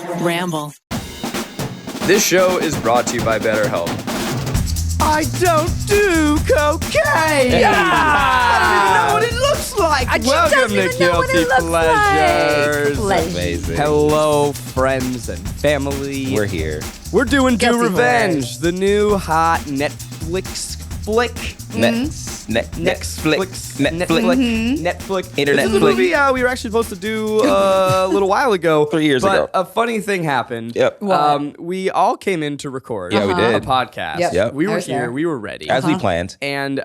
Ramble. This show is brought to you by BetterHelp. I don't do cocaine. Yeah. I don't even know what it looks like. Welcome to Guilty Pleasures. Amazing. Hello, friends and family. We're here. We're doing Do Guilty Revenge, Pleasures. the new hot Netflix flick. Netflix. This Internet is a flick. movie we were actually supposed to do a little while ago. 3 years ago. But a funny thing happened. Yep. We all came in to record Yeah, we did. a podcast. Yep. We I were was here. there. We were ready. As we planned. And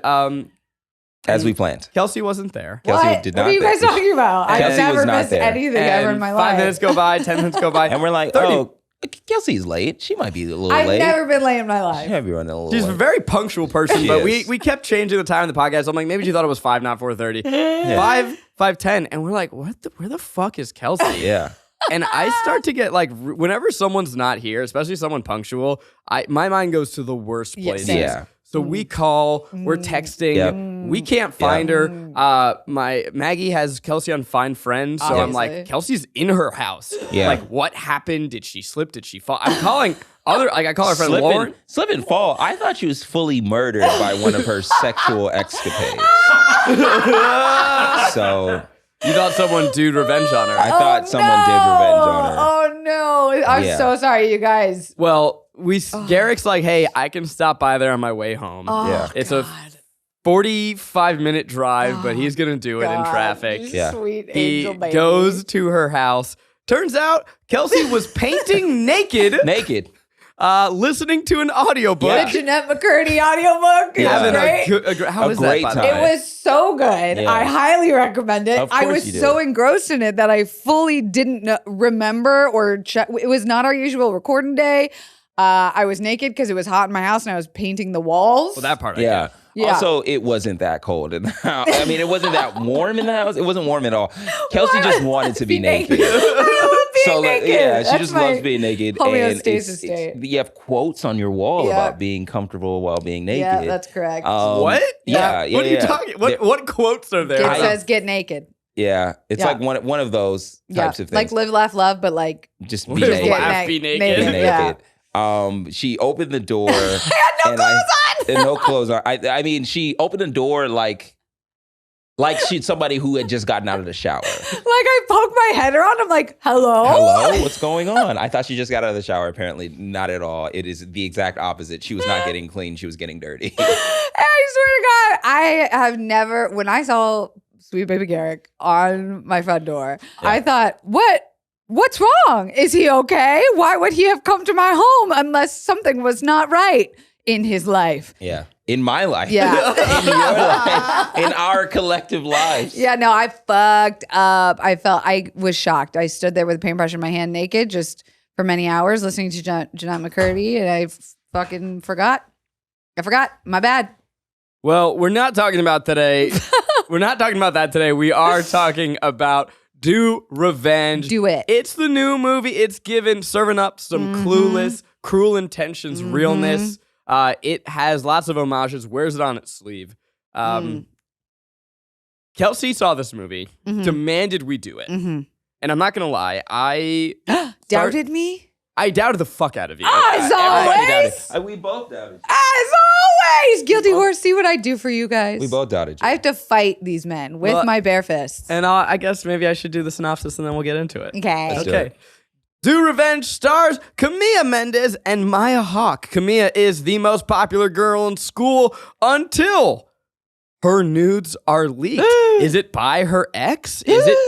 Kelsey wasn't there. did not. What are you guys talking about? I've Kelsey was never not missed there. anything ever in my life. 5 minutes go by, 10 minutes go by. And we're like, 30. Kelsey's late. She might be a little I've late. never been late in my She life. might be running a little She's a late. very punctual person, She but is. we kept changing the time of the podcast. I'm like, maybe she thought it was 5, not 4:30. 5:10, and we're like, where the fuck is Kelsey? Yeah. And I start to get like, whenever someone's not here, especially someone punctual, my mind goes to the worst Yeah, places. same. Yeah. So we call, we're texting, Yep. we can't find her. My Maggie has Kelsey on Find Friends, so I'm Obviously. like, Kelsey's in her house. Yeah. Like, what happened? Did she slip? Did she fall? I'm calling I call her friend Lauren. Slip and fall. I thought she was fully murdered by one of her sexual escapades. So You thought someone did revenge on her. I thought someone did revenge on her. Oh no! I'm Yeah. so sorry, you guys. Well, Garrick's like, hey, I can stop by there on my way home. Oh, Yeah. It's a 45-minute drive, but he's going to do it in God, traffic. Yeah. Sweet He angel baby. goes to her house. Turns out Kelsey was painting naked, Naked. listening to an audiobook. Yeah. The Jeanette McCurdy audiobook. Yeah. It's Having great. how A is great that, by the time. way? It was so good. Yeah. I highly recommend it. Of I course was you did. so engrossed in it that I fully didn't remember or check. It was not our usual recording day. I was naked because it was hot in my house and I was painting the walls. Well, that part I Yeah. get. Yeah. Also, it wasn't that cold in the house. I mean, it wasn't that warm in the house. It wasn't warm at all. Kelsey just wanted to be naked. I love being So naked. yeah, she That's just my loves being naked. homeostasis state. You have quotes on your wall Yeah. about being comfortable while being naked. Yeah, that's correct. What? Yeah, What are you yeah. talking? What quotes are there? It says get naked. Yeah, it's Yeah. like one of those types of things. Like live, laugh, love, but like just be Live, naked. laugh, be naked. Be Yeah. naked. She opened the door. I had no clothes on. And no clothes on. I mean, she opened the door like she's somebody who had just gotten out of the shower. Like I poked my head around. I'm like, hello? Hello, what's going on? I thought she just got out of the shower. Apparently, not at all. It is the exact opposite. She was not getting clean. She was getting dirty. I swear to God, I have never, when I saw Sweet Baby Garrick on my front door, I thought, what's wrong? Is he okay? Why would he have come to my home unless something was not right in his life? Yeah. In my life. Yeah. In your life. In our collective lives. Yeah, no, I fucked up. I was shocked. I stood there with a paintbrush in my hand naked just for many hours listening to Jeanette McCurdy, and I fucking forgot. I forgot. My bad. Well, we're not talking about today. We're not talking about that today. We are talking about Do Revenge. Do it. It's the new movie. It's serving up some clueless, cruel intentions, realness. It has lots of homages. Wears it on its sleeve. Kelsey saw this movie, demanded we do it. And I'm not going to lie. I Doubted me? I doubted the fuck out of you. As Everybody always. doubted. We both doubted. As always. Guilty horse. See what I do for you guys. We both doubted you. I have to fight these men with Well, my bare fists. And I guess maybe I should do the synopsis and then we'll get into it. Okay. Let's do Okay. it. Do Revenge stars Camilla Mendez and Maya Hawke. Camilla is the most popular girl in school until her nudes are leaked. Is it by her ex?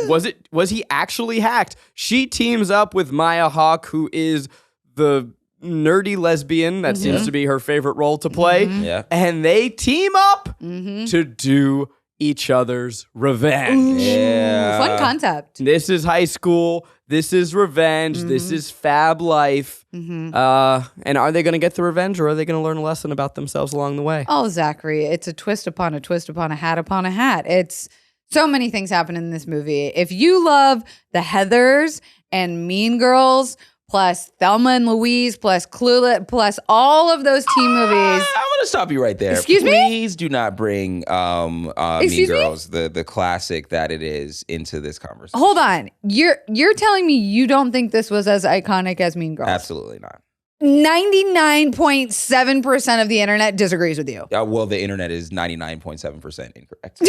Was he actually hacked? She teams up with Maya Hawke, who is the nerdy lesbian that seems to be her favorite role to play. Yeah. And they team up to do each other's revenge. Yeah. Fun concept. This is high school. This is revenge. This is fab life. And are they going to get the revenge, or are they going to learn a lesson about themselves along the way? Oh, Zachary, it's a twist upon a twist upon a hat upon a hat. It's so many things happen in this movie. If you love the Heathers and Mean Girls, plus Thelma and Louise, plus Clueless, plus all of those teen movies. I want want to stop you right there. Excuse me? Please do not bring Mean Excuse me? Girls, the classic that it is, into this conversation. Hold on. You're telling me you don't think this was as iconic as Mean Girls? Absolutely not. 99.7% of the internet disagrees with you. Well, the internet is 99.7% incorrect.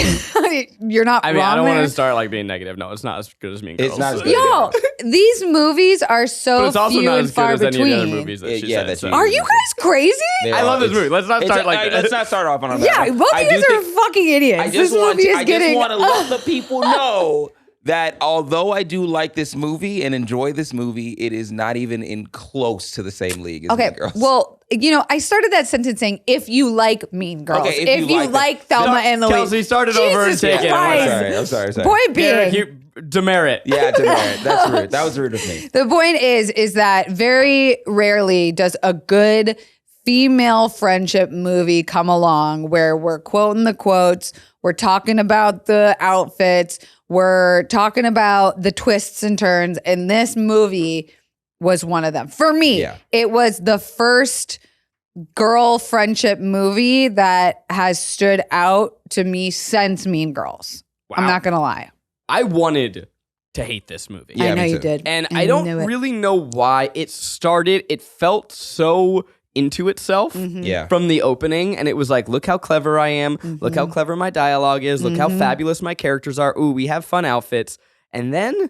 You're not I mean, wrong I don't there. want to start like being negative. No, it's not as good as Mean Girls. It's not as good. Yo, these movies are But so it's also few not and as good far as any of the between. other movies that she Yeah, said. that so. you- Are you guys crazy? I love this movie. Let's not start like Let's not start off on a bad Yeah, note. both I of do you are think- fucking idiots. I This just want movie to, is I getting. just want to let the people know that although I do like this movie and enjoy this movie, it is not even in close to the same league as Okay, Mean Girls. well, I started that sentence saying, if you like Mean Girls, Okay, if you like Thelma and Louise. Kelsey, start it over and Jesus take it. Christ. I'm sorry. Point being, Garrick, demerit. Yeah, demerit. That's rude. That was rude of me. the point is that very rarely does a good female friendship movie come along where we're quoting the quotes, we're talking about the outfits, we're talking about the twists and turns, and this movie was one of them. For me, Yeah. it was the first girl friendship movie that has stood out to me since Mean Girls. I'm not going to lie. I wanted to hate this movie. Yeah, I know me you too. did. And I I don't knew it. really know why it started. It felt so into itself Mm-hmm. Yeah. from the opening. And it was like, look how clever I am. Look how clever my dialogue is. Look how fabulous my characters are. Ooh, we have fun outfits. And then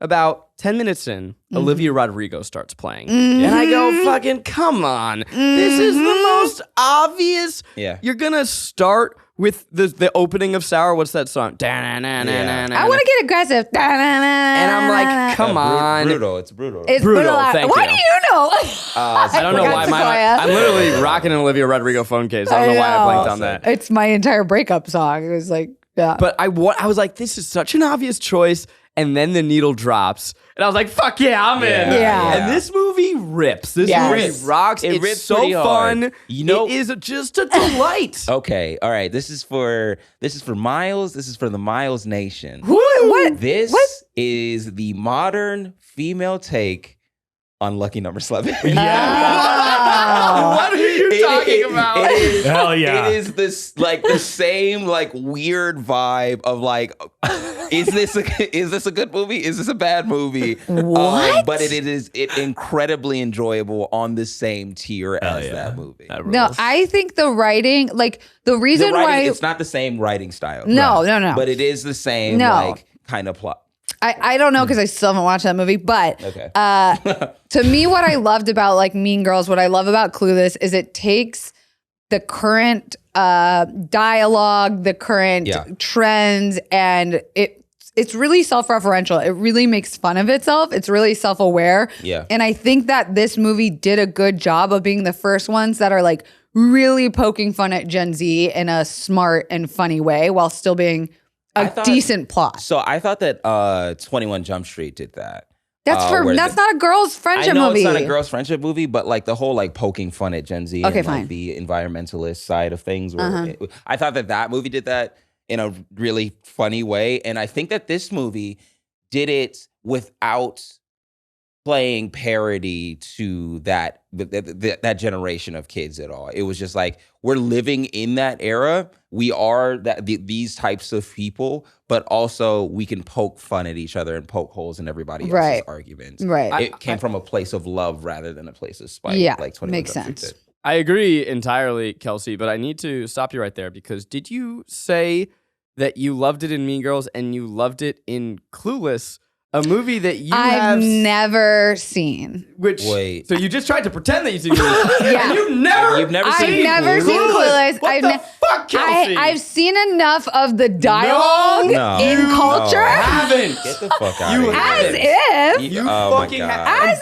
about 10 minutes in, Olivia Rodrigo starts playing. And I go, fucking, come on. This is the most obvious. Yeah. You're going to start with the opening of Sour. What's that song? I want to get aggressive. And And I'm like, come on. Brutal. It's brutal. It's Brutal, brutal. thank Why you. do you know? I don't know forgot why Sequoia. I'm literally rocking an Olivia Rodrigo phone case. I don't know why I blanked on that. It's my entire breakup song. It was like, yeah. But I was like, this is such an obvious choice. And then the needle drops. And I was like, fuck yeah, I'm in. Yeah. And this movie rips. This Yes. movie rocks. It It's rips so pretty hard. fun. You know- it is just a delight. Okay. All right. This is for Miles. This is for the Miles Nation. What? This What? is the modern female take on Lucky Number 11. What are you talking about? It is, Hell yeah. It is this like the same like weird vibe of like, is this a good movie? Is this a bad movie? What? But it is incredibly enjoyable on the same tier as that movie. No, I think the writing, like the reason The writing, why it's not the same writing style. No, no. But it is the same No. like kind of plot. I don't know because I still haven't watched that movie, but Okay. to me, what I loved about like Mean Girls, what I love about Clueless is it takes the current dialogue, the current Yeah. trends, and it's really self-referential. It really makes fun of itself. It's really self-aware. Yeah. And I think that this movie did a good job of being the first ones that are like really poking fun at Gen Z in a smart and funny way while still being a decent plot. So I thought that 21 Jump Street did that. That's not a girl's friendship I know movie. it's not a girl's friendship movie, but like the whole like poking fun at Gen Z Okay, and fine. like the environmentalist side of things. Where I thought that movie did that in a really funny way, and I think that this movie did it without playing parody to that generation of kids at all. It was just like, we're living in that era. We are these types of people, but also we can poke fun at each other and poke holes in everybody else's Right. arguments. Right. It came from a place of love rather than a place of spite. Yeah, like 21 makes Jump Street sense. did. I agree entirely, Kelsey, but I need to stop you right there because did you say that you loved it in Mean Girls and you loved it in Clueless, a movie that you I've never seen. Which Wait. So you just tried to pretend that you seen Clueless. Yeah. And you've never I've seen never seen Clueless. What the fuck, Kelsey? I've seen enough of the dialogue No. in No. culture. haven't. Get the fuck out You of here. As if. You Oh my fucking God. have.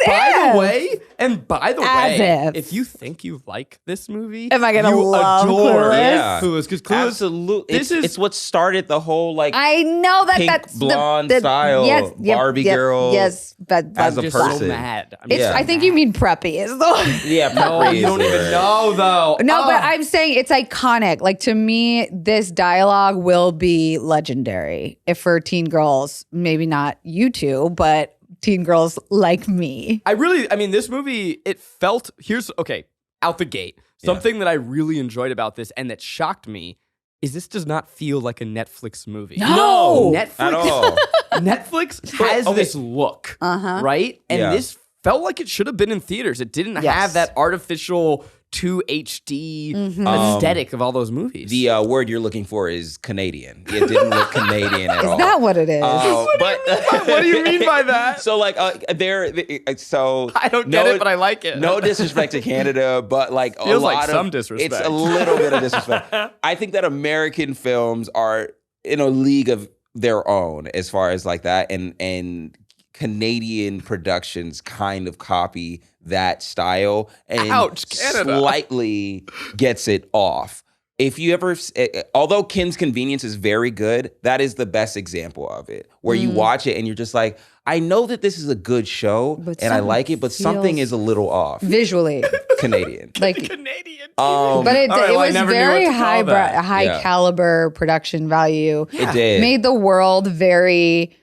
As And by if. the way, As if. if you think you like this movie, Am I gonna you love adore Clueless? Yeah. Clueless because Clueless. Absolutely. This is It's what started the whole like I know that pink that's blonde the style yes, yep, Barbie yep, girl Yes, but as a just person. so mad. I'm It's, just Yeah. I think you mean preppy is the one. Yeah, No, you don't even know though. No, Oh. but I'm saying it's iconic. Like to me, this dialogue will be legendary. If for teen girls, maybe not you two, but teen girls like me. I mean, this movie, it felt, okay, out the gate, something that I really enjoyed about this and that shocked me is this does not feel like a Netflix movie. No! Netflix At all. Netflix has this look, right? And this felt like it should have been in theaters. It didn't have that artificial 2 HD aesthetic of all those movies. The word you're looking for is Canadian. It didn't look Canadian at all. Is that what it is? What do you mean by that? So like so I don't get it, but I like it. No disrespect to Canada, but like Feels a lot like of some disrespect. It's a little bit of disrespect. I think that American films are in a league of their own as far as like that, and Canadian productions kind of copy that style and slightly gets it off. If you ever, although Kim's Convenience is very good, that is the best example of it, where you watch it and you're just like, I know that this is a good show and I like it, but something is a little off. Visually. Canadian. Like Canadian. But it was very high caliber production value. It did. Made the world very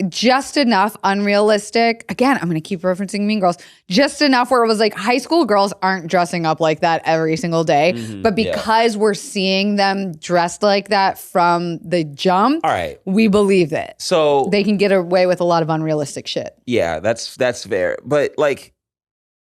just enough unrealistic. Again, I'm going to keep referencing Mean Girls. Just enough where it was like high school girls aren't dressing up like that every single day. But because we're seeing them dressed like that from the jump, we believe it. So they can get away with a lot of unrealistic shit. Yeah, that's fair. But like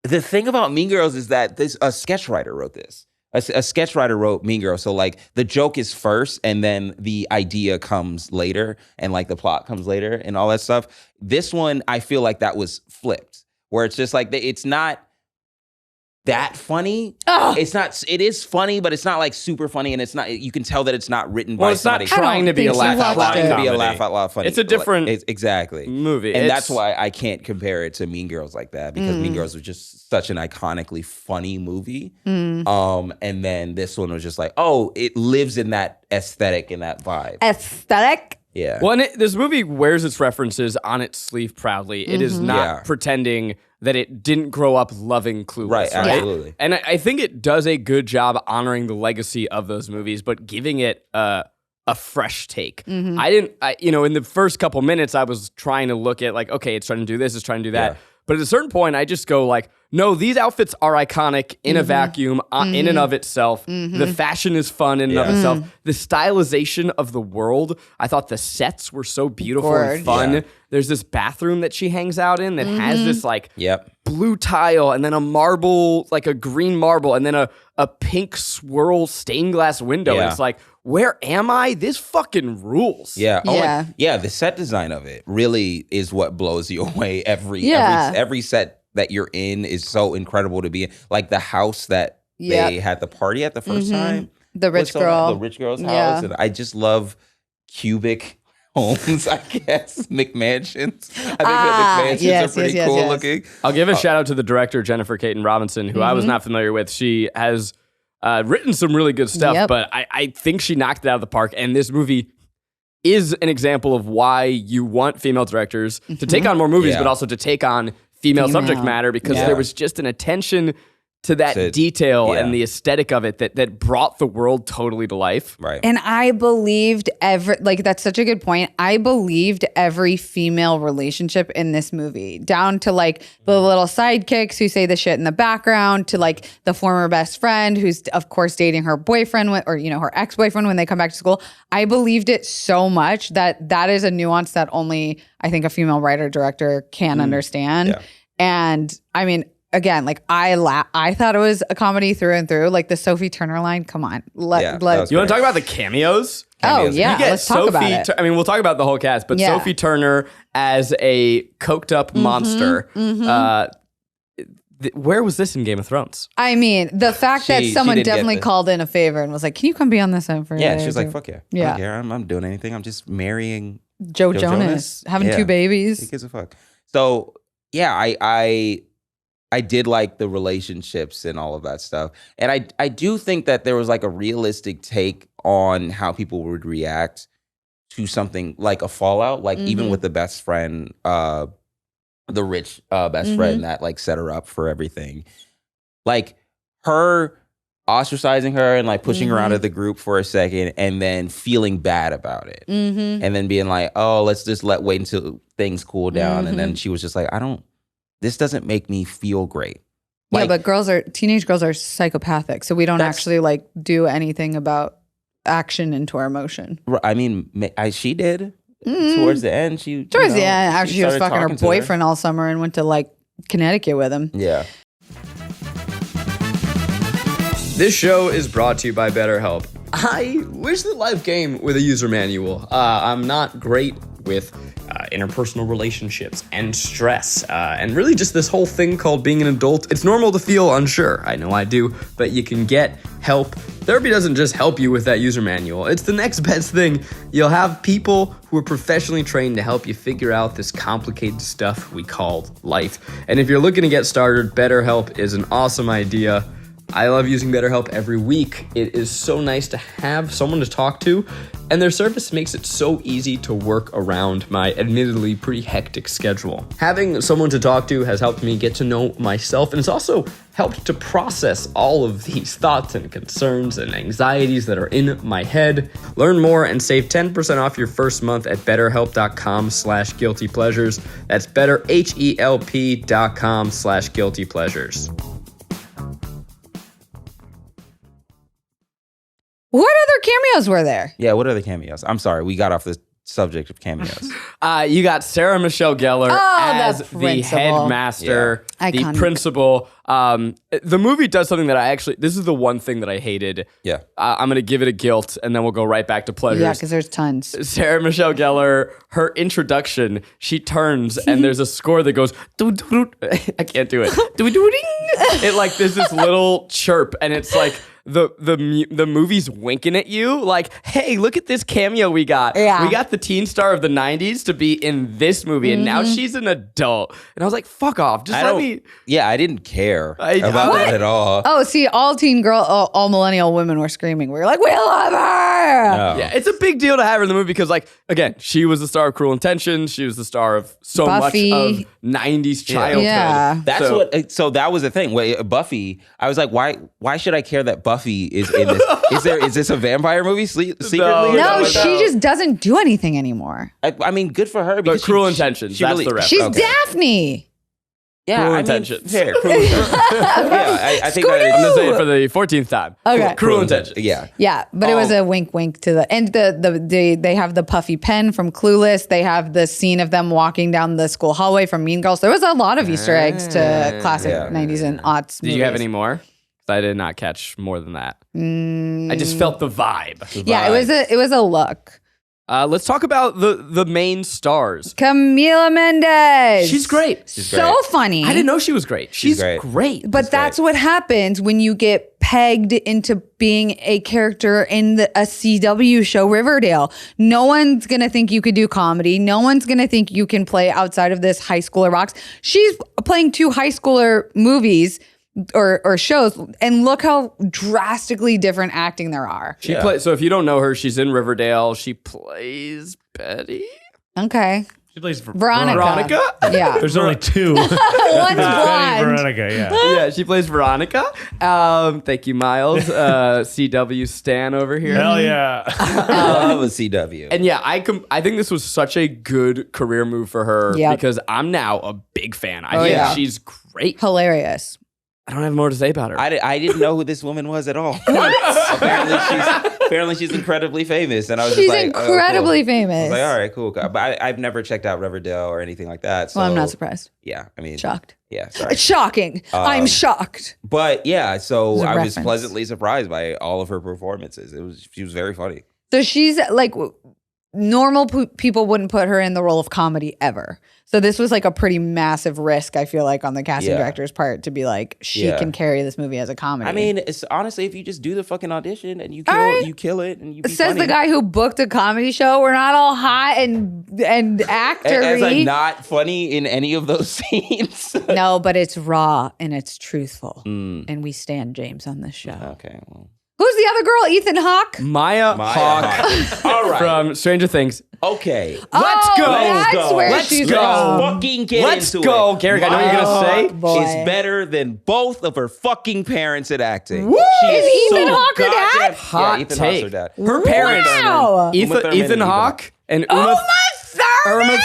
the thing about Mean Girls is that a sketch writer wrote this. A sketch writer wrote Mean Girls. So like the joke is first and then the idea comes later and like the plot comes later and all that stuff. This one, I feel like that was flipped, where it's just like it's not that funny. It's not. It is funny, but it's not like super funny, and it's not. You can tell that it's not written by somebody. It's not trying to be a laugh out loud. Trying to be a laugh out loud funny. It's a different exactly movie, and that's why I can't compare it to Mean Girls like that, because Mean Girls was just such an iconically funny movie. And then this one was just like, oh, it lives in that aesthetic and that vibe. Aesthetic. Yeah. Well, this movie wears its references on its sleeve proudly. It is not pretending that it didn't grow up loving Clueless. Right, absolutely. And I think it does a good job honoring the legacy of those movies, but giving it a fresh take. In the first couple minutes, I was trying to look at like, okay, it's trying to do this, it's trying to do that. But at a certain point, I just go like, no, these outfits are iconic in a vacuum, in and of itself. The fashion is fun in and of itself. The stylization of the world, I thought the sets were so beautiful and fun. Yeah. There's this bathroom that she hangs out in that has this like blue tile and then a marble, like a green marble, and then a pink swirl stained glass window. And it's like, where am I? This fucking rules. Yeah. The set design of it really is what blows you away. Every set that you're in is so incredible to be in. Like the house that they had the party at the first time. The rich girl. The rich girl's house. And I just love cubic homes, I guess. McMansions. I think that McMansions are pretty cool looking. I'll give a shout out to the director, Jennifer Caton Robinson, who I was not familiar with. She has written some really good stuff, but I think she knocked it out of the park. And this movie is an example of why you want female directors to take on more movies, but also to take on female subject matter, because there was just an attention to that detail and the aesthetic of it that brought the world totally to life. Right. And I believed that's such a good point. I believed every female relationship in this movie, down to like the little sidekicks who say the shit in the background, to like the former best friend who's of course dating her boyfriend or her ex-boyfriend when they come back to school. I believed it so much that is a nuance that only I think a female writer director can understand. Yeah. And I mean, again, like I thought it was a comedy through and through. Like the Sophie Turner line, come on. You want to talk about the cameos? Oh yeah, let's talk about it. I mean, we'll talk about the whole cast, but Sophie Turner as a coked up monster. Where was this in Game of Thrones? I mean, the fact that someone definitely called in a favor and was like, "Can you come be on this for?" Yeah, she was like, "Fuck yeah, I don't care. I'm doing anything. I'm just marrying Joe Jonas, having 2 babies. Who gives a fuck?" So yeah, I did like the relationships and all of that stuff. And I do think that there was like a realistic take on how people would react to something like a fallout, like even with the best friend, the rich best friend that like set her up for everything. Like her ostracizing her and like pushing her out of the group for a second and then feeling bad about it. And then being like, oh, let's just wait until things cool down. And then she was just like, this doesn't make me feel great. Yeah, but teenage girls are psychopathic, so we don't actually like do anything about action into our emotion. I mean, she did towards the end. Towards the end, after she was fucking her boyfriend all summer and went to like Connecticut with him. Yeah. This show is brought to you by BetterHelp. I wish that life came with a user manual. I'm not great with interpersonal relationships and stress, and really just this whole thing called being an adult. It's normal to feel unsure. I know I do, but you can get help. Therapy doesn't just help you with that user manual. It's the next best thing. You'll have people who are professionally trained to help you figure out this complicated stuff we call life. And if you're looking to get started, BetterHelp is an awesome idea. I love using BetterHelp every week. It is so nice to have someone to talk to, and their service makes it so easy to work around my admittedly pretty hectic schedule. Having someone to talk to has helped me get to know myself, and it's also helped to process all of these thoughts and concerns and anxieties that are in my head. Learn more and save 10% off your first month at betterhelp.com/guiltypleasures. That's betterhelp.com/guiltypleasures. What other cameos were there? Yeah, what are the cameos? I'm sorry, we got off the subject of cameos. You got Sarah Michelle Gellar as the headmaster, the principal. The movie does something that this is the one thing that I hated. Yeah. I'm going to give it a guilt, and then we'll go right back to pleasures. Yeah, because there's tons. Sarah Michelle Gellar, her introduction, she turns, and there's a score that goes, I can't do it. It like, there's this little chirp, and it's like, the movie's winking at you like, hey, look at this cameo we got. Yeah. We got the teen star of the 90s to be in this movie, and now she's an adult. And I was like, fuck off. Just let me. Yeah, I didn't care about that at all. Oh, see, all millennial women were screaming. We were like, we love her. No. Yeah, it's a big deal to have her in the movie because, like, again, she was the star of Cruel Intentions. She was the star of so Buffy. much of 90s childhood. Yeah. So that was the thing. Buffy, I was like, why should I care that Buffy is in this? Is this a vampire movie secretly? No, she just doesn't do anything anymore. I mean, good for her. But Cruel Intentions, that's the reference. She's Daphne. Yeah, Cruel Intentions. Fair. Cruel Intentions. Yeah, I think I'm going to say it for the 14th time. Okay. Cruel Intentions. Yeah. Yeah, but it was a wink to the and they have the puffy pen from Clueless. They have the scene of them walking down the school hallway from Mean Girls. There was a lot of Easter eggs to classic 90s and aughts movies. Did you have any more? I did not catch more than that. I just felt the vibe. Yeah, it was a look. Let's talk about the main stars. Camila Mendes. She's great. So funny. I didn't know she was great. She's great. But that's what happens when you get pegged into being a character in a CW show, Riverdale. No one's going to think you could do comedy. No one's going to think you can play outside of this high schooler box. She's playing 2 high schooler movies or shows, and look how drastically different acting there are. She plays. So if you don't know her, she's in Riverdale. She plays Betty. Okay. She plays Veronica. Yeah. There's only 2. One's blonde. Veronica, yeah. Yeah, she plays Veronica. Thank you, Miles. CW Stan over here. Hell yeah. I love a CW. And yeah, I think this was such a good career move for her because I'm now a big fan. I think she's great. Hilarious. I don't have more to say about her. I didn't know who this woman was at all. Apparently she's incredibly famous, and I was She's just like, incredibly cool. famous. I was like, all right, cool. But I've never checked out Riverdale or anything like that. So Well, I'm not surprised. Yeah, I mean, Shocked. Yeah, sorry. It's shocking. I'm shocked. But yeah, so I was reference. pleasantly surprised by all of her performances. She was very funny. So she's like, normal people wouldn't put her in the role of comedy ever. So this was like a pretty massive risk, I feel like, on the casting director's part to be like, she can carry this movie as a comedy. I mean, it's honestly, if you just do the fucking audition and you kill it and you be Says funny. the guy who booked a comedy show. We're not all hot and actory. As like not funny in any of those scenes. No, but it's raw and it's truthful. And we stand James on this show. Okay, well. Who's the other girl? Ethan Hawke? Maya Hawke. All right. From Stranger Things. Okay. Let's go. That's where Let's she's go. from. Fucking get Let's into go. it. Garrick, I know what you're going to say. Boy. She's better than both of her fucking parents at acting. Woo! She Is Ethan Hawke her goddamn- dad? Hot Yeah, Ethan take. Hawke's her dad. Her parents. Wow. Ethan Hawke and Uma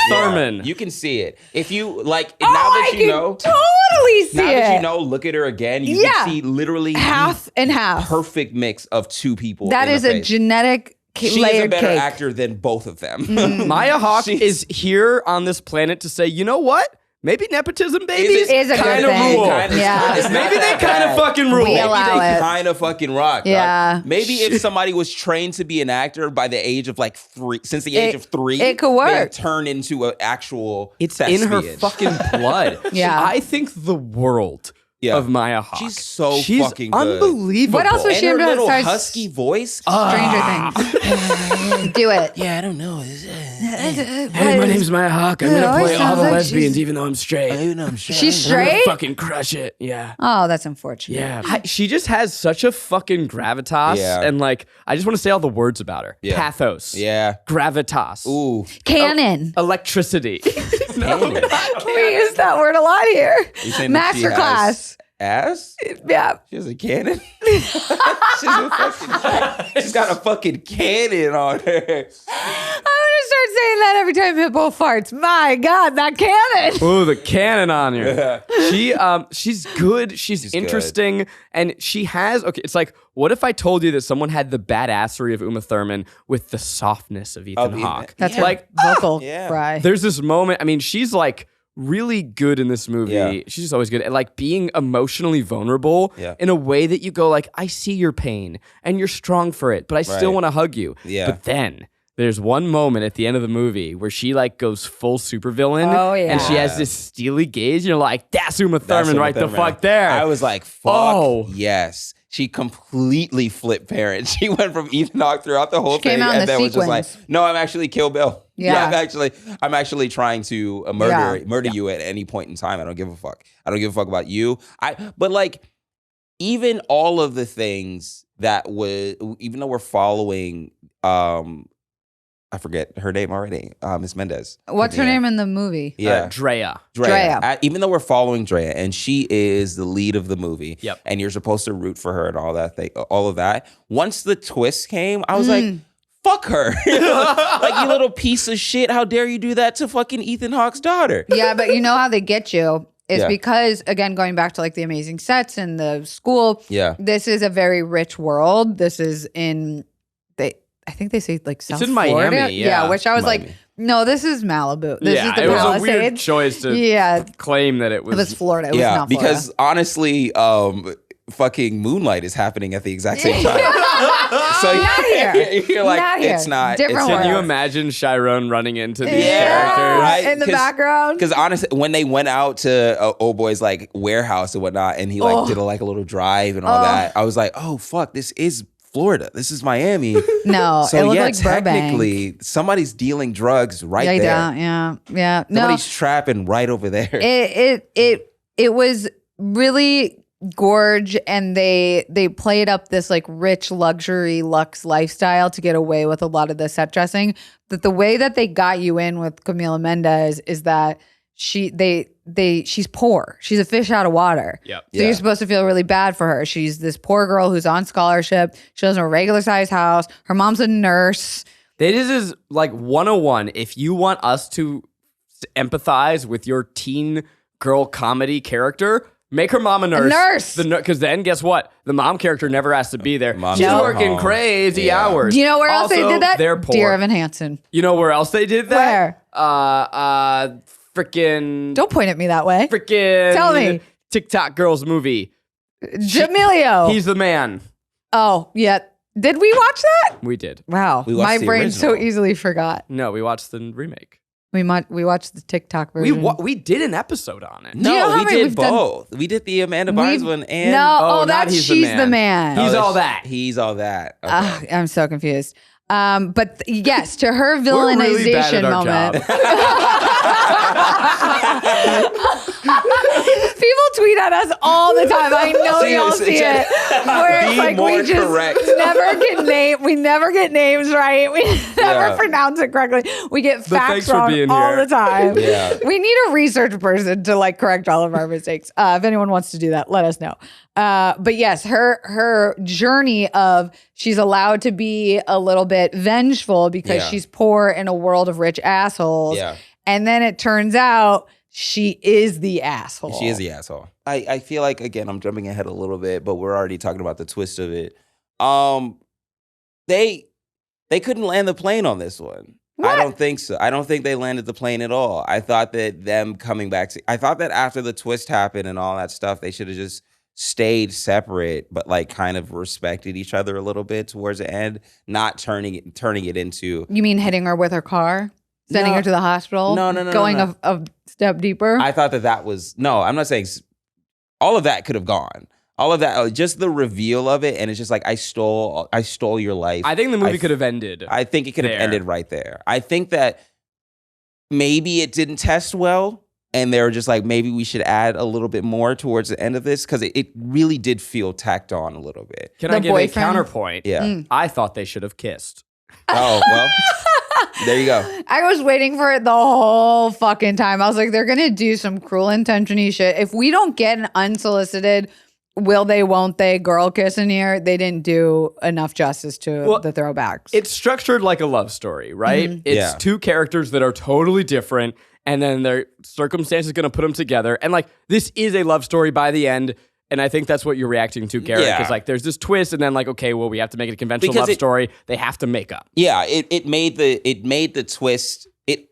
Thurman. You can see it. If you like, Oh, now that I you can know. totally we see now it. that you know, look at her again. You can see literally half and half. Perfect mix of two people. That is a genetic She's layered a better cake. actor than both of them. Maya Hawke is here on this planet to say, you know what? Maybe nepotism babies Is a good kind of thing. rule. Yeah. Maybe they kind of fucking rule. We Maybe allow they it. kind of fucking rock. Yeah. Dog. Maybe if somebody was trained to be an actor by the age of like 3, since the age of 3, it could work. They turn into an actual. It's thespian. in her fucking blood. Yeah. I think the world of Maya Hawke. She's so She's fucking good. unbelievable. What else was And she her in little besides husky voice. Stranger Things? Do it. Yeah, I don't know. Hey, my name's Maya Hawke. I'm It gonna always play all sounds the like lesbians, she's- even though I'm straight. She's I'm gonna straight? fucking crush it. Yeah. Oh, that's unfortunate. Yeah. She just has such a fucking gravitas. Yeah. And like, I just want to say all the words about her. Yeah. Pathos. Yeah. Gravitas. Ooh. Canon. Electricity. Cannon. We use that word a lot here. You saying that she Masterclass. has ass? Yeah. She has a cannon. She's got a fucking cannon on her. I'm gonna start saying that every time Hippo farts. My God, that cannon. Ooh, the cannon on you. She's good. She's interesting. And she has, okay, it's like, what if I told you that someone had the badassery of Uma Thurman with the softness of Ethan Hawke? That's like, her vocal yeah. fry. there's this moment, I mean, she's like really good in this movie. Yeah. She's just always good at like being emotionally vulnerable in a way that you go like, I see your pain and you're strong for it, but I still Right. want to hug you. Yeah. But then there's one moment at the end of the movie where she like goes full supervillain Oh, yeah. and she has this steely gaze. You're like, that's Uma Thurman Uma right the Thurman. fuck there. I was like, fuck Oh. yes. She completely flipped parents. She went from Ethan Hawke throughout the whole thing, came out in and the then was just like, sequence. "No, I'm actually Kill Bill. Yeah. I'm actually trying to murder you at any point in time. I don't give a fuck. I don't give a fuck about you. But like, even all of the things that was, even though we're following, I forget her name already, Miss Mendez. What's her name in the movie? Yeah, Drea. Drea. Even though we're following Drea, and she is the lead of the movie, Yep. and you're supposed to root for her and all that thing, all of that. Once the twist came, I was like, fuck her. Like, you little piece of shit. How dare you do that to fucking Ethan Hawke's daughter? Yeah, but you know how they get you is Yeah. because, again, going back to like the amazing sets and the school, Yeah. this is a very rich world. This is in, I think they say like South in Florida. Miami, yeah. Which I was like, Miami. no, this is Malibu. This is the it was Palisades. a weird choice to Yeah, claim that it it was was. Florida. It was not Florida. because honestly, fucking Moonlight is happening at the exact same time. So Not here. you're like, Not here. it's not. Different Can you world. imagine Chiron running into these Yeah. characters? Right? In the 'Cause- background. Because honestly, when they went out to Old Boy's like warehouse and whatnot, and he like did a little drive and all that, I was like, oh fuck, this is Florida. This is Miami. No, So it looked yeah, like Burbank. technically, somebody's dealing drugs right there. Yeah. No, Somebody's trapping right over there. it was really gorge, and they played up this like rich luxury luxe lifestyle to get away with a lot of the set dressing. That the way that they got you in with Camila Mendes is that she's poor. She's a fish out of water. Yep. So you're supposed to feel really bad for her. She's this poor girl who's on scholarship. She lives in a regular sized house. Her mom's a nurse. This is like 101. If you want us to empathize with your teen girl comedy character, make her mom a nurse. Because then guess what? The mom character never has to be there. Mom's She's at working home. crazy Yeah. hours. Do you know where else they Also, did that? They're poor. Dear Evan Hansen. You know where else they did that? Where? Freaking. Don't point at me that way. Freaking. Tell me. TikTok Girls movie. Jamilio. He's the man. Oh, yeah. Did we watch that? We did. Wow. We watched My the brain so original. easily forgot. No, we watched the remake. We watched the TikTok version. We did an episode on it. Do you know No, how we many did we've done? both. We did the Amanda Bynes We've- one and No, not that's He's She's the Man. He's Oh, all that's- that. He's all that. Okay. Ugh, I'm so confused. But yes, to her We're really bad villainization at our moment. job. People tweet at us all the time. I know y'all see it. Where it's Be like more we just correct. never get we never get names right. We never Yeah. pronounce it correctly. We get But facts thanks for wrong being all here. the time. Yeah. We need a research person to like correct all of our mistakes. If anyone wants to do that, let us know. But yes, her journey of she's allowed to be a little bit vengeful because Yeah. she's poor in a world of rich assholes. Yeah. And then it turns out she is the asshole. She is the asshole. I feel like, again, I'm jumping ahead a little bit, but we're already talking about the twist of it. They couldn't land the plane on this one. What? I don't think so. I don't think they landed the plane at all. I thought that them coming back I thought that after the twist happened and all that stuff, they should have just stayed separate, but like kind of respected each other a little bit towards the end, not turning it into. You mean hitting her with her car? Sending her to the hospital? No. Going a step deeper? I thought that was, no, I'm not saying, all of that could have gone. All of that, just the reveal of it, and it's just like, I stole your life. I think the movie could have ended. I think it could have ended right there. I think that maybe it didn't test well, and they were just like, maybe we should add a little bit more towards the end of this, because it really did feel tacked on a little bit. Can I give a counterpoint? Yeah. I thought they should have kissed. Oh, well, there you go. I was waiting for it the whole fucking time. I was like, they're going to do some cruel intention-y shit. If we don't get an unsolicited will they, won't they girl kiss in here, they didn't do enough justice to the throwbacks. It's structured like a love story, right? Mm-hmm. It's two characters that are totally different, and then their circumstances going to put them together. And like, this is a love story by the end. And I think that's what you're reacting to, Garrick. Yeah. Is like, there's this twist, and then like, okay, well, we have to make it a conventional love story. They have to make up. Yeah, it made the twist. It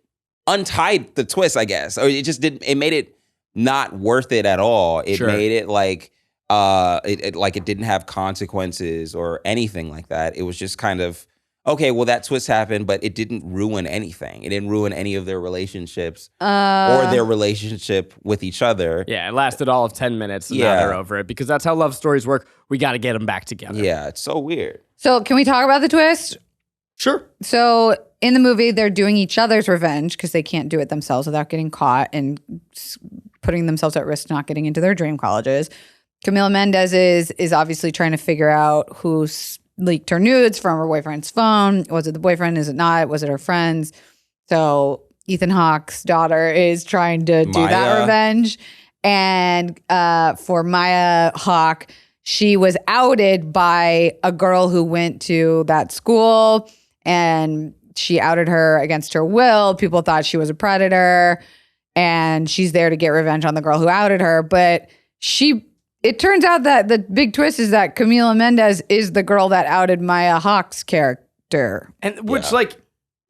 untied the twist, I guess. Or it just didn't. It made it not worth it at all. It made it like it didn't have consequences or anything like that. It was just kind of, okay, well, that twist happened, but it didn't ruin anything. It didn't ruin any of their relationships or their relationship with each other. Yeah, it lasted all of 10 minutes, and now they're over it, because that's how love stories work. We got to get them back together. Yeah, it's so weird. So can we talk about the twist? Sure. So in the movie, they're doing each other's revenge because they can't do it themselves without getting caught and putting themselves at risk not getting into their dream colleges. Camila Mendes is obviously trying to figure out who's leaked her nudes from her boyfriend's phone. Was it the boyfriend? Is it not? Was it her friends? So Ethan Hawke's daughter is trying to do that revenge. And for Maya Hawke, she was outed by a girl who went to that school, and she outed her against her will. People thought she was a predator, and she's there to get revenge on the girl who outed her. But it turns out that the big twist is that Camila Mendes is the girl that outed Maya Hawke's character. And which, like,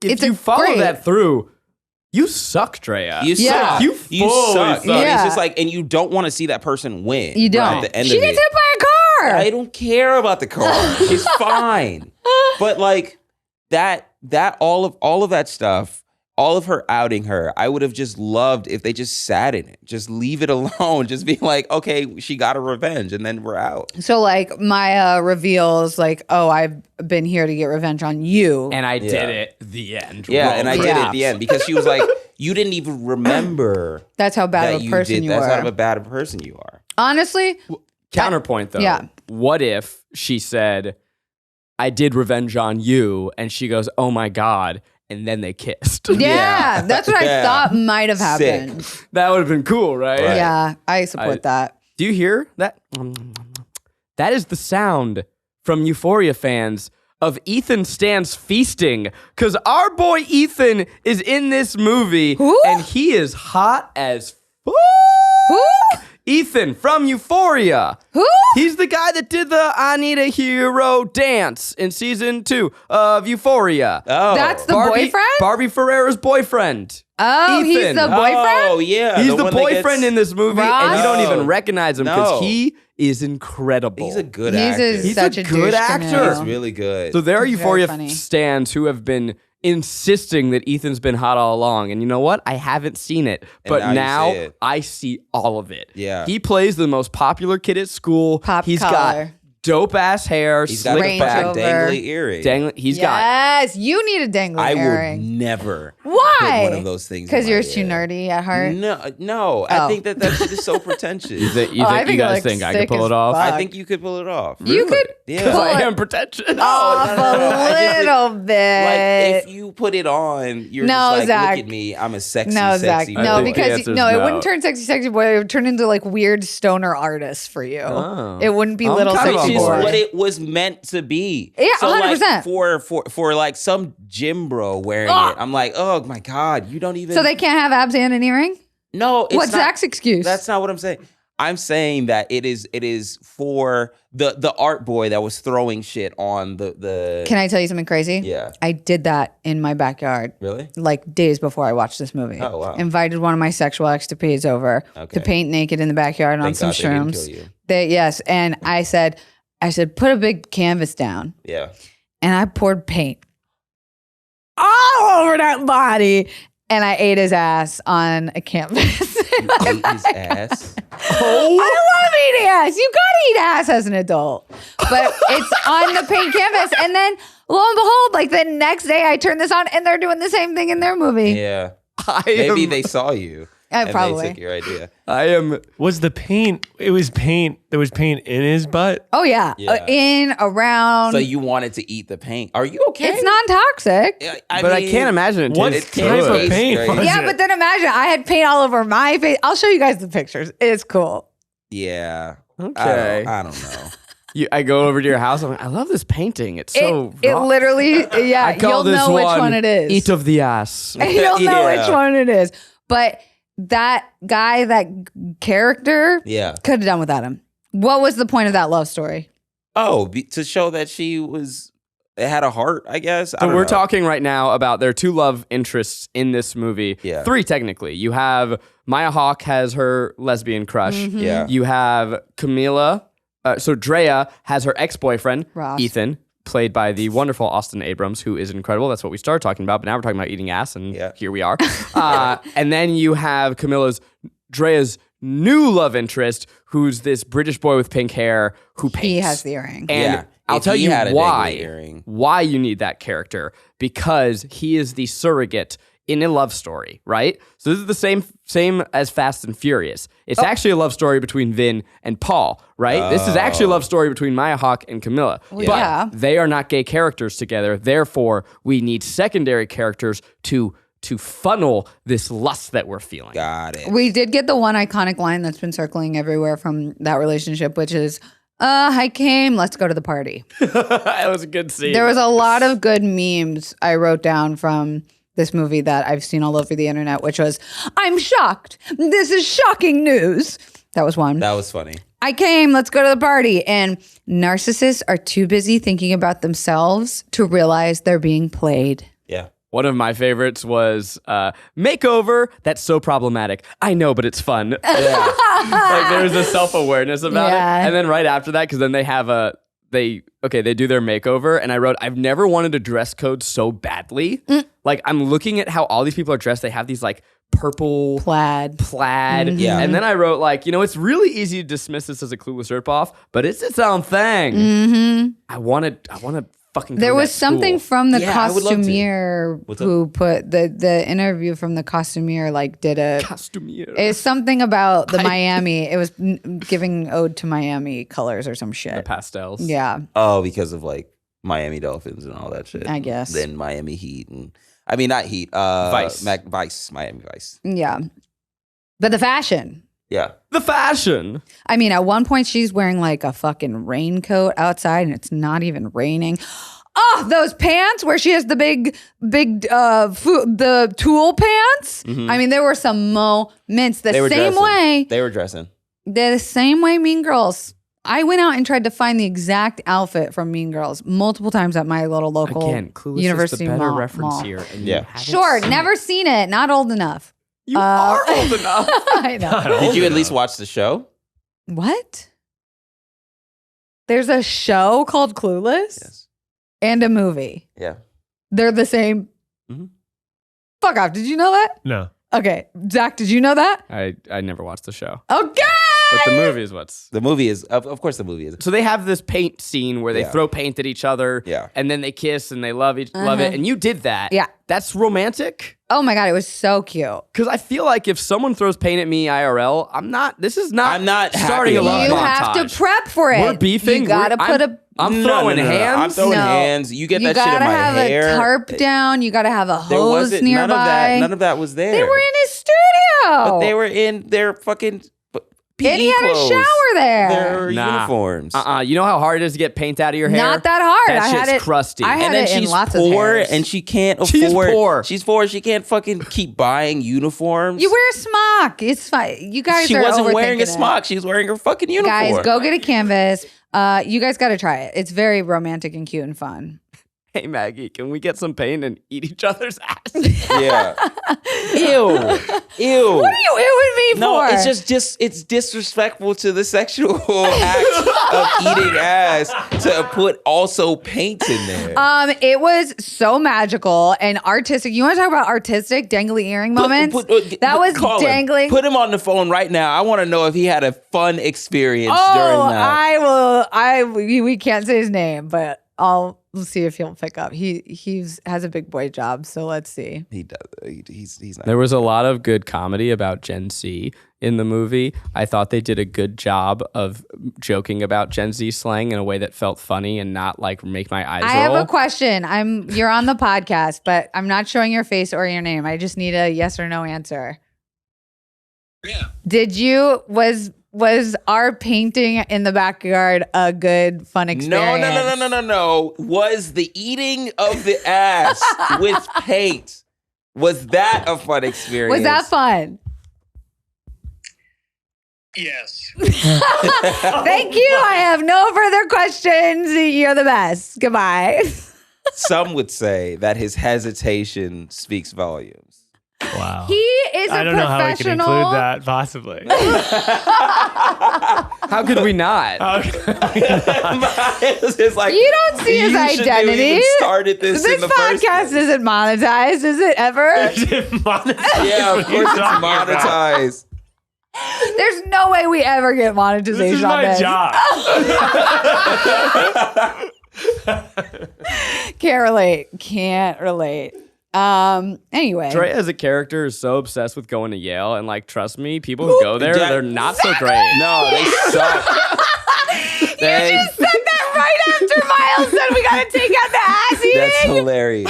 if you follow that through, you suck, Drea. You suck. You suck. suck. And it's just like, and you don't want to see that person win. You don't. At the end She of gets it. hit by a car. I don't care about the car. She's fine. But like that all of that stuff, all of her outing her, I would have just loved if they just sat in it. Just leave it alone. Just be like, okay, she got her revenge, and then we're out. So like Maya reveals like, oh, I've been here to get revenge on you. And I did it, the end. Yeah, and I did it at the end, because she was like, you didn't even remember. That's how bad of a person you are. That's how bad of a person you are. Honestly. Counterpoint, though. What if she said, I did revenge on you, and she goes, oh my God, and then they kissed? Yeah, that's what I thought might have happened. That would have been cool, right? Yeah, I support that. Do you hear that? That is the sound from Euphoria fans of Ethan Stans feasting, because our boy Ethan is in this movie. Who? And he is hot as fuck. Who? Ethan from Euphoria. Who? He's the guy that did the I Need a Hero dance in season 2 of Euphoria. Oh, That's the boyfriend? Barbie Ferrera's boyfriend. Oh, Ethan. he's the boyfriend? Oh, yeah. He's the one that boyfriend in this movie, and you don't even No. recognize him because he is incredible. He's a good actor. He's such a good douche actor. canoe. He's really good. So there are Very Euphoria funny. stans who have been insisting that Ethan's been hot all along. And you know what? I haven't seen it. But now you now see it. I see all of it. Yeah. He plays the most popular kid at school. Pop He's collar. got dope ass hair, He's got slick a back. fucking dangly earring. He's got Yes, you need a dangling I earring. would never Why? put one of those things. Because in my you're too ear. nerdy at heart. No. I Oh. think that shit is so pretentious. You think I you think it guys looks think I could sick pull as it off? fuck. I think you could pull it off. You could Yeah. Because I pull am it pretentious. off no. I a just little bit. Like, if you put it on, you're No, just like, Zach. look at me. I'm a sexy, No, Zach. sexy No, boy. because The answer's it no. wouldn't turn sexy boy. It would turn into like weird stoner artist for you. Oh. It wouldn't be I'm little kind of sexy on Which is board. boy. what it was meant to be. Yeah, so 100%. Like for like some gym bro wearing it, I'm like, oh my God, you don't even. So they can't have abs and an earring? No, it's What's not, Zach's excuse? That's not what I'm saying. I'm saying that it is for the art boy that was throwing shit on the. Can I tell you something crazy? Yeah. I did that in my backyard. Really? Like days before I watched this movie. Oh, wow. Invited one of my sexual escapades over to paint naked in the backyard on some Thank God they didn't shrooms. kill you. Yes, and I said, put a big canvas down. Yeah. And I poured paint all over that body, and I ate his ass on a canvas. Ate his ass. I love eating ass. You gotta eat ass as an adult. But it's on the paint canvas. And then lo and behold, like the next day I turn this on and they're doing the same thing in their movie. Yeah. Maybe they saw you. And probably. they took your idea. Was the paint? It was paint. There was paint in his butt. Oh yeah. Yeah. In, around. So you wanted to eat the paint. Are you okay? It's non-toxic. I can't imagine it What tastes type good. of paint Great. was Yeah, it? but then imagine I had paint all over my face. I'll show you guys the pictures. It's cool. Yeah. Okay. I don't know. I go over to your house. I'm like, I love this painting. It's so It raw. literally, yeah, I call you'll this know which one it is. Eat of the ass. You'll know Yeah. which one it is. But that guy, that character, Yeah. could have done without him. What was the point of that love story? Oh, to show that it had a heart, I guess. I So don't we're know. talking right now about there are two love interests in this movie. Yeah. 3 technically. You have Maya Hawke has her lesbian crush. Yeah. You have Camila. So Drea has her ex-boyfriend, Ross. Ethan, played by the wonderful Austin Abrams, who is incredible. That's what we started talking about, but now we're talking about eating ass, and here we are. And then you have Drea's new love interest, who's this British boy with pink hair who paints. He has the earring. And Yeah. I'll If tell he you had a why. dangly earring. Why you need that character. Because he is the surrogate in a love story, right? So this is the same as Fast and Furious. It's actually a love story between Vin and Paul, right? This is actually a love story between Maya Hawke and Camilla. Well, but yeah. they are not gay characters together. Therefore, we need secondary characters to funnel this lust that we're feeling. Got it. We did get the one iconic line that's been circling everywhere from that relationship, which is, I came, let's go to the party. That was a good scene. There was a lot of good memes I wrote down from this movie that I've seen all over the internet, which was, I'm shocked. This is shocking news. That was one. That was funny. I came, let's go to the party. And narcissists are too busy thinking about themselves to realize they're being played. Yeah. One of my favorites was makeover. That's so problematic. I know, but it's fun. Like there's a self-awareness about Yeah. it. And then right after that, because then they have they do their makeover, and I wrote, I've never wanted a dress code so badly. Like I'm looking at how all these people are dressed. They have these like purple Plaid. Yeah. And then I wrote like, it's really easy to dismiss this as a Clueless ripoff, but it's its own thing. Mm-hmm. I want to fucking go There to was that something school. from the Yeah, I would love to. costumier who put the interview from the costumier, like did a Costumier. it's something about the Miami. It was giving ode to Miami colors or some shit. The pastels. Yeah, Oh, because of like Miami Dolphins and all that shit. I guess. Then Miami Heat and not Heat. Vice. Miami Vice. yeah. But the fashion. Yeah. The fashion. I mean, at one point she's wearing like a fucking raincoat outside, and it's not even raining. Oh, those pants where she has the big the tulle pants. I mean, there were some moments the They were same dressing. way. They were dressing. They're the same way Mean Girls. I went out and tried to find the exact outfit from Mean Girls multiple times at my little local Again, Clueless university is the better mall. reference here. And Yeah. you haven't Sure, seen never it. seen it. Not old enough. You are old enough. I know. Did you at least watch the show? What? There's a show called Clueless Yes. and a movie. Yeah. They're the same. Mhm. Fuck off. Did you know that? No. Okay. Zach, did you know that? I never watched the show. Okay. But the movie is what's... The movie is, of course the movie is. So they have this paint scene where they Yeah. throw paint at each other. Yeah. And then they kiss and they love it. And you did that. Yeah. That's romantic. Oh my God. It was so cute. Because I feel like if someone throws paint at me IRL, I'm not happy starting a about love it. You montage. have to prep for it. We're beefing. You gotta put I'm throwing hands. I'm throwing No. hands. You get you that shit in gotta my have hair. a tarp down. You gotta have a There hose wasn't nearby. None of that was there. They were in his studio. But they were in their fucking PE And he had a clothes. shower there. Their Nah. uniforms. You know how hard it is to get paint out of your hair? Not that hard. That I shit's had it crusty. I had And then it in she's lots of poor, hairs. and she can't afford. She's poor. She's poor. She can't fucking keep buying uniforms. You wear a smock. It's fine. You guys She are wasn't wearing a overthinking it. smock. She was wearing her fucking uniform. Guys, go get a canvas. You guys got to try it. It's very romantic and cute and fun. Hey, Maggie, can we get some paint and eat each other's ass? Yeah. Ew. What are you with me No, for? it's just it's disrespectful to the sexual act of eating ass to put also paint in there. It was so magical and artistic. You want to talk about artistic dangly earring moments? That was Call him. dangling. Put him on the phone right now. I want to know if he had a fun experience Oh, during that. we can't say his name, but I'll see if he'll pick up. He has a big boy job, so let's see. He does. He's not. There was a lot of good comedy about Gen Z in the movie. I thought they did a good job of joking about Gen Z slang in a way that felt funny and not like make my eyes I have roll. a question. You're on the podcast, but I'm not showing your face or your name. I just need a yes or no answer. Yeah. Was our painting in the backyard a good, fun experience? No. Was the eating of the ass with paint, was that a fun experience? Was that fun? Yes. Thank you. I have no further questions. You're the best. Goodbye. Some would say that his hesitation speaks volumes. Wow. He is a I don't know how I can professional. include that, possibly. How could we not? It's like, You don't see his you shouldn't have identity. even started this in This the first podcast place. isn't monetized, is it ever? Yeah, of course it's monetized. There's no way we ever get monetization This is on my this. job. Can't relate. Anyway. Dre as a character is so obsessed with going to Yale, and like, trust me, people who go there, they're not so great. No, they suck. You just said that right after Miles said we gotta take out the ass eating. That's hilarious.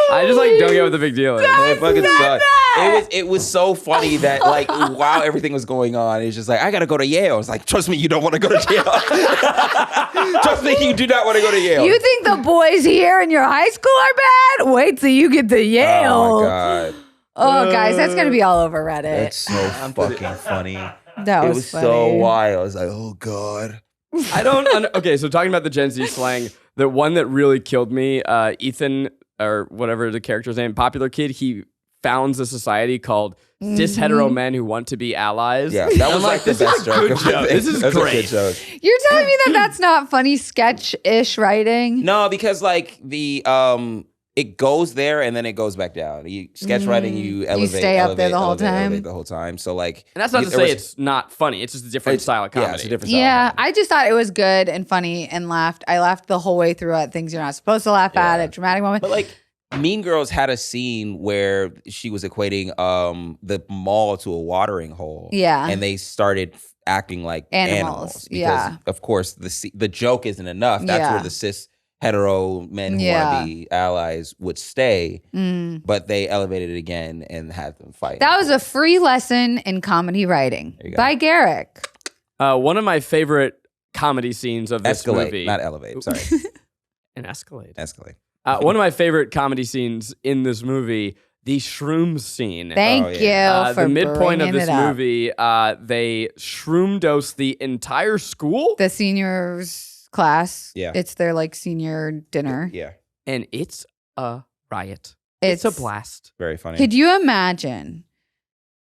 I just like don't get what the big deal is. They fucking suck. that. It was so funny that like while everything was going on, it's just like, I gotta go to Yale. It's like, trust me, you don't want to go to Yale. Trust me, you do not want to go to Yale. You think the boys here in your high school are bad? Wait till you get to Yale. Oh my god, Oh, guys, that's gonna be all over Reddit. that's so fucking funny. That It was was funny. so wild. I was like, oh god. I don't. Okay, so talking about the Gen Z slang, the one that really killed me, Ethan or whatever the character's name, popular kid, he founds a society called cis hetero men who want to be allies. Yeah, that was I'm like the this is best a joke. good of the joke. thing. This is That's a great. good joke. You're telling me that that's not funny sketch-ish writing? No, because like the it goes there and then it goes back down. You sketch writing, you elevate. stay up there the whole time? Elevate the whole time. So like, And that's not to there say was- it's not funny. It's just a different style of comedy. Yeah, it's a different style. Yeah, I just thought it was good and funny and laughed. I laughed the whole way through at things you're not supposed to laugh at, at dramatic moments. But like Mean Girls had a scene where she was equating the mall to a watering hole. Yeah. And they started acting like animals. Because yeah. of course the joke isn't enough. That's Yeah. where the cis hetero men who want to be allies would stay. But they elevated it again and had them fight. That was a free lesson in comedy writing you go. by Garrick. One of my favorite comedy scenes of this Escalate, movie. not elevate. Sorry. An Escalade. Escalate. One of my favorite comedy scenes in this movie, the shrooms scene. Thank yeah. you for the midpoint of bringing this it up. movie, they shroom dose the entire school, The seniors class. Yeah. It's their like senior dinner. Yeah. and it's a riot. It's a blast. Very funny. Could you imagine?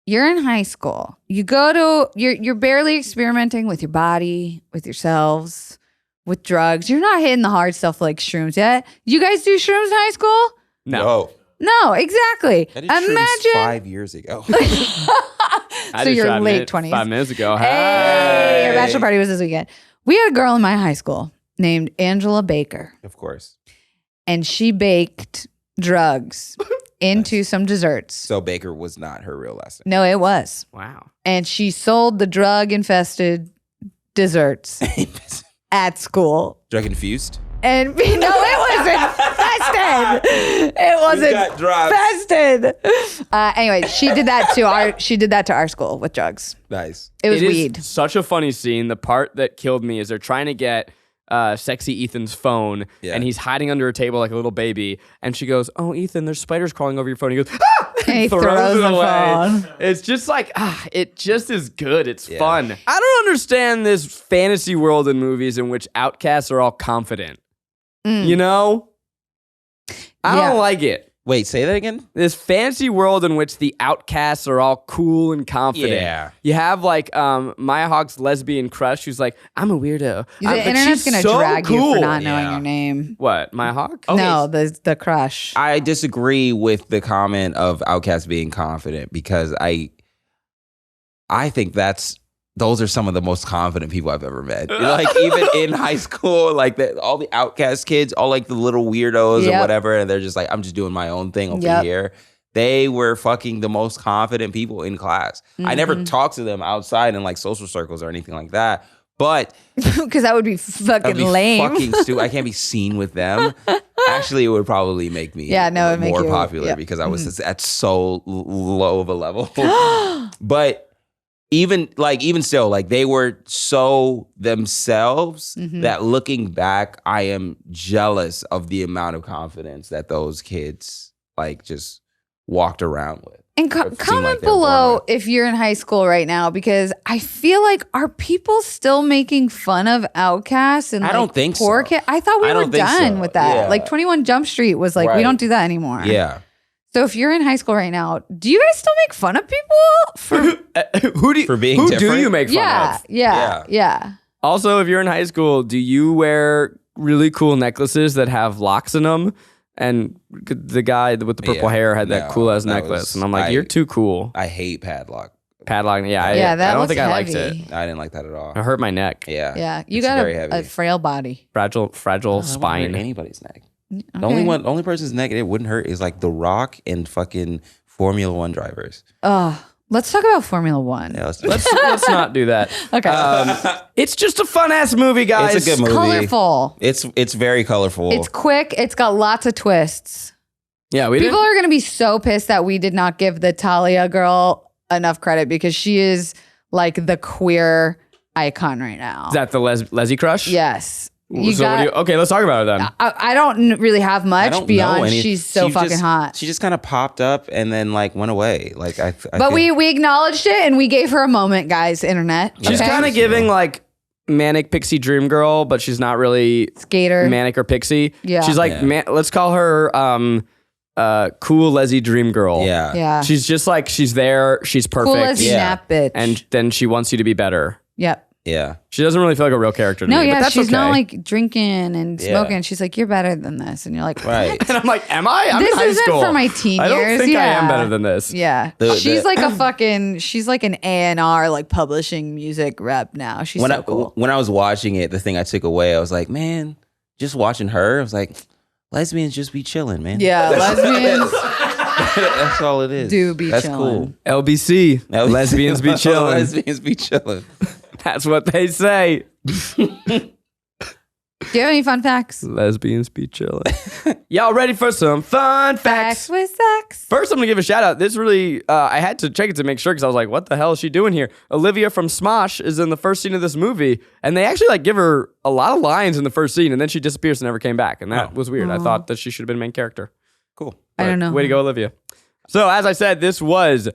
You're in high school. You're barely experimenting with your body, with yourselves, with drugs. You're not hitting the hard stuff like shrooms yet. You guys do shrooms in high school? No. No, exactly. That is shrooms Imagine. 5 years ago. I So did you're try late 20s. 5 minutes ago. Hey, our Hey. bachelor party was this weekend. We had a girl in my high school named Angela Baker, Of course. and she baked drugs into some desserts. So Baker was not her real last name. No, it was. Wow. And she sold the drug-infested desserts at school. Drug infused? And no, it was wasn't fested. It wasn't got dropped. fested. Anyway, she did that to our school with drugs. Nice. It was is weed. Such a funny scene. The part that killed me is they're trying to get sexy Ethan's phone, and he's hiding under a table like a little baby. And she goes, "Oh, Ethan, there's spiders crawling over your phone." He goes, "Ah!" And he throws it the away. phone. It's just like, it just is good. It's fun. I don't understand this fantasy world in movies in which outcasts are all confident. You know? I don't like it. Wait, say that again? This fantasy world in which the outcasts are all cool and confident. Yeah. You have like Maya Hawke's lesbian crush who's like, I'm a weirdo. The But internet's she's gonna so drag you cool. for not knowing your name. What, Maya Hawke? No, the crush. I disagree with the comment of Outkast being confident because I think those are some of the most confident people I've ever met. Like even in high school, like all the Outkast kids, all like the little weirdos or whatever, and they're just like, I'm just doing my own thing over here. They were fucking the most confident people in class. I never talked to them outside in like social circles or anything like that. But Because that would be fucking lame. fucking stupid. I can't be seen with them. Actually, it would probably make me it'd make more you- popular because I was at so low of a level. But even still, like they were so themselves that looking back, I am jealous of the amount of confidence that those kids like just walked around with. And It seemed comment like they were born below with. if you're in high school right now, because I feel like, are people still making fun of outcasts and I like don't think poor so. kids? I thought we I were don't think done so. with that. Yeah. Like 21 Jump Street was like, we Right. don't do that anymore. Yeah. So if you're in high school right now, do you guys still make fun of people for? For being who do different? you make fun yeah, of? yeah. Also, if you're in high school, do you wear really cool necklaces that have locks in them? And the guy with the purple hair had that no, cool ass that necklace, was- and I'm like, you're too cool. I hate padlock. Padlock, Yeah, I that don't looks think I liked heavy. it. I didn't like that at all. I hurt my neck. Yeah. Yeah, you It's got very a heavy. frail body. Fragile I don't hurt spine. anybody's neck. Okay. The only person's neck it wouldn't hurt is like The Rock and fucking Formula One drivers. Let's talk about Formula One. Yeah, let's Let's not do that. Okay. It's just a fun ass movie, guys. It's a good movie. Colorful. It's very colorful. It's quick. It's got lots of twists. Yeah, we People didn't. are going to be so pissed that we did not give the Talia girl enough credit because she is like the queer icon right now. Is that the Leslie crush? Yes. Okay, let's talk about it then. I don't really have I much don't know beyond any- she's so she fucking just- hot. She just kind of popped up and then like went away. Like I But think- we acknowledged it and we gave her a moment, guys, internet. She's okay? kind of giving like manic pixie dream girl, but she's not really skater. manic or pixie. Yeah. She's like, Yeah. let's call her cool Leslie dream girl. yeah. Yeah. She's just like, she's there, she's perfect. Cool as Yeah. snap bitch. And then she wants you to be better. yep. Yeah. She doesn't really feel like a real character to No, me, but yeah, that's she's okay. not like drinking and Yeah. smoking. She's like, you're better than this. And you're like, Right. And I'm like, am I? I'm This in high isn't school. for my teen I don't years. think I am Yeah. better than this. Yeah. She's like a fucking, she's like an A&R, like publishing music rep now. She's so cool. When I was watching it, the thing I took away, I was like, man, just watching her, I was like, lesbians just be chilling, man. Yeah, lesbians That's all it is. do be That's chilling. LBC, lesbians be chilling. Lesbians be chilling. That's what they say. Do you have any fun facts? Lesbians be chilling. Y'all ready for some fun facts? Facts with sex. First, I'm gonna give a shout out. This really, I had to check it to make sure because I was like, "What the hell is she doing here?" Olivia from Smosh is in the first scene of this movie, and they actually like give her a lot of lines in the first scene, and then she disappears and never came back, and that was weird. I thought that she should have been main character. Cool. I don't know. Way to go, Olivia. So, as I said, this was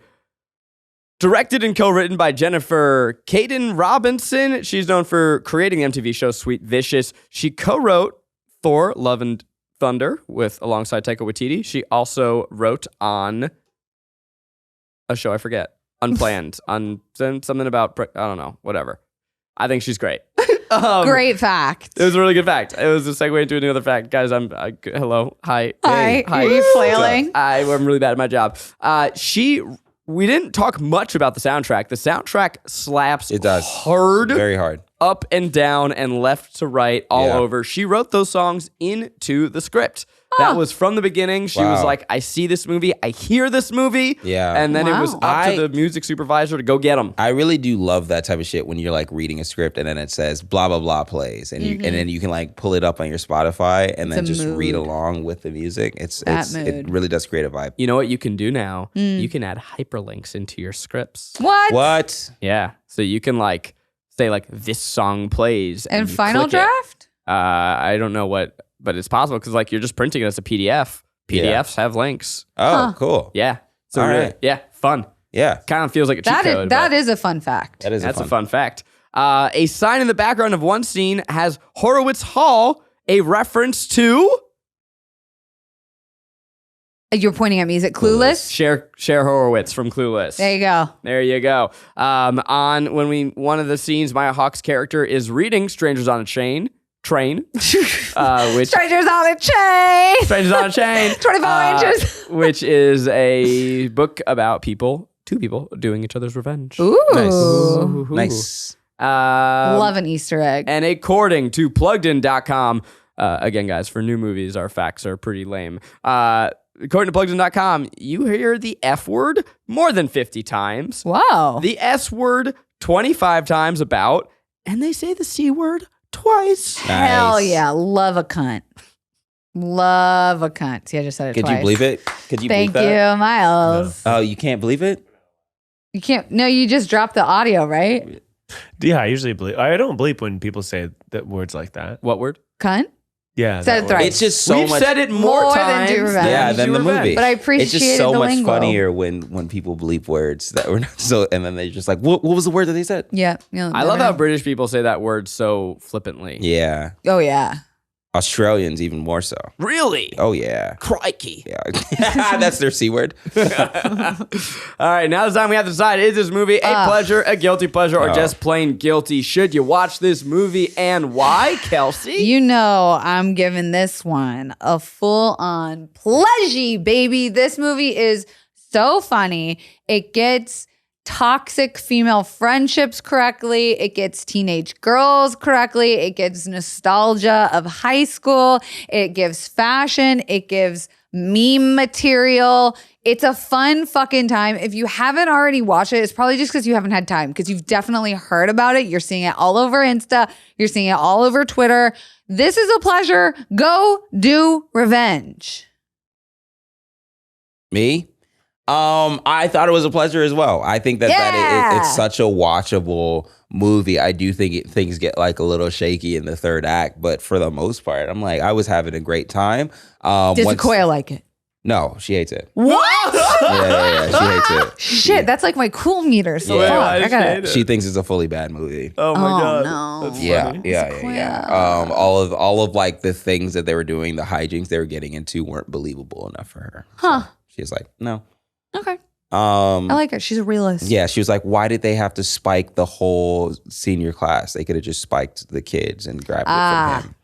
directed and co-written by Jennifer Caden Robinson. She's known for creating the MTV show Sweet Vicious. She co-wrote Thor: Love and Thunder alongside Taika Waititi. She also wrote on a show I forget, Unplanned, on something about I don't know, whatever. I think she's great. Great fact. It was a really good fact. It was a segue into another fact, guys. Hello, hi, Hi. hi. Are you flailing? I'm really bad at my job. We didn't talk much about the soundtrack. The soundtrack slaps It does. hard. Very hard. up and down and left to right all Yeah. over. She wrote those songs into the script. That was from the beginning. She was like, I see this movie. I hear this movie. Yeah. And then it was Wow. up to the music supervisor to go get them. I really do love that type of shit when you're like reading a script and then it says blah blah blah plays and you and then you can like pull it up on your Spotify and then a just read mood. along with the music. It mood. really does create a vibe. You know what you can do now? You can add hyperlinks into your scripts. What? What? Yeah. So you can like say like this song plays. And you Final click it. Draft? I don't know what, but it's possible because like you're just printing it as a PDF. PDFs have links. Oh, cool. Yeah. So All really, right. yeah, fun. Yeah. Kind of feels like a cheat code. That but is a fun fact. That is that's a a fun. fun fact. A sign in the background of one scene has Horowitz Hall, a reference to You're pointing at me. Is it Clueless? Cher Horowitz from Clueless. There you go. There you go. One of the scenes, Maya Hawke's character is reading "Strangers on a Train," which Strangers on a chain. "Strangers on a Chain," 24 inches. which is a book about two people doing each other's revenge. Ooh. Nice. Love an Easter egg. And according to pluggedin.com, again, guys, for new movies, our facts are pretty lame. According to pluggedin.com, you hear the F word more than 50 times, Wow. the S word 25 times about, and they say the C word twice. Hell Nice. yeah. Love a cunt. Love a cunt. See, I just said it Could twice. you believe it? Could you Thank believe that? you, Miles. Oh, you can't believe it? You can't. No, you just dropped the audio, right? Yeah, I usually bleep. I don't bleep when people say that words like that. What word? Cunt? Yeah. Said that it thrice. word. It's just so We've much. said it more More than times Do Revenge. Yeah, than Do the Revenge. movie. But I It's appreciated just so the much lingo. funnier when people bleep words that were not so, and then they're just like, what was the word that they said? Yeah. Yeah, I love how British people say that word so flippantly. Yeah. Oh, yeah. Australians even more so. Really? Oh yeah. Crikey. Yeah. That's their C word. All right, now it's time we have to decide, is this movie a pleasure, a guilty pleasure, or just plain guilty? Should you watch this movie and why, Kelsey? You know, I'm giving this one a full-on pleasure, baby. This movie is so funny. It gets toxic female friendships correctly. It gets teenage girls correctly. It gives nostalgia of high school. It gives fashion. It gives meme material. It's a fun fucking time. If you haven't already watched it, it's probably just because you haven't had time, because you've definitely heard about it. You're seeing it all over Insta. You're seeing it all over Twitter. This is a pleasure. Go do revenge. Me? I thought it was a pleasure as well. I think that it's such a watchable movie. I do think things get like a little shaky in the third act, but for the most part, I'm like, I was having a great time. Does Sequoia like it? No, she hates it. What? Yeah, she hates it. Shit, that's like my cool meter. So Yeah. fuck, Why I does got she it. hate it? She thinks it's a fully bad movie. Oh my Oh, God. no. That's Yeah, funny. yeah. All of like the things that they were doing, the hijinks they were getting into weren't believable enough for her. Huh. She's like, no. Okay. I like her. She's a realist. Yeah, she was like, why did they have to spike the whole senior class? They could have just spiked the kids and grabbed it from him.